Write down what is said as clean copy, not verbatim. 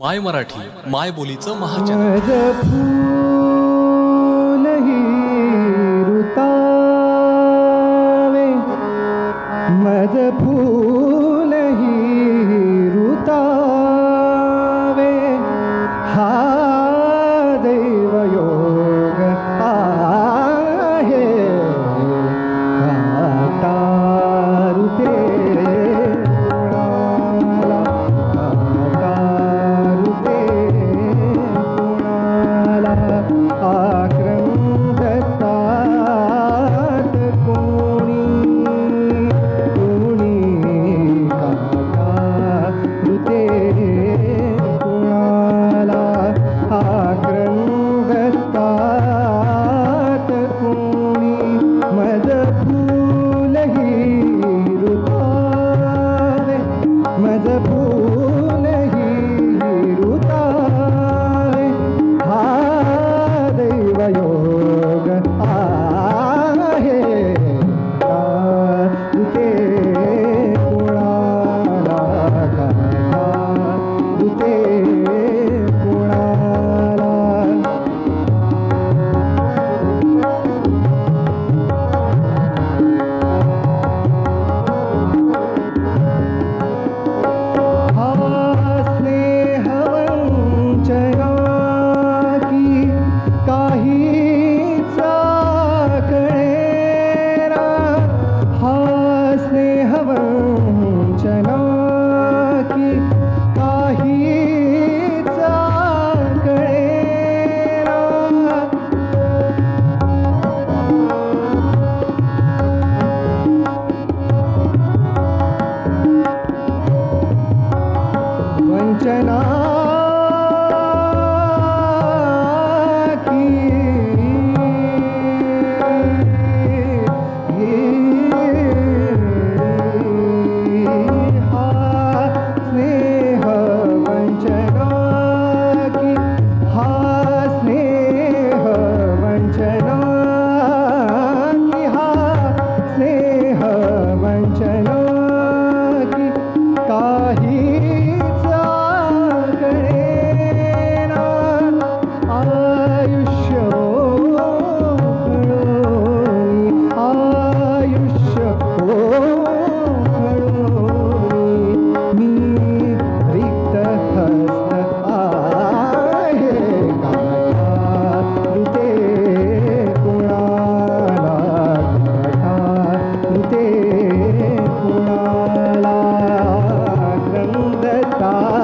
माय मराठी माय बोलीचं महाचॅनल। मज फूलही रुतावे, मज फूलही रुतावे, हा दैवयोग आहे काटा रुते मज फूलही रुतावे, हा दैवयोग आहे रुते कुणाला काटा रुते कुणाला। वंचना की हा स्नेह वंचना की, हा स्नेह वंचना की, हा स्नेह वंचना की, काही कुणाला क्रंदतात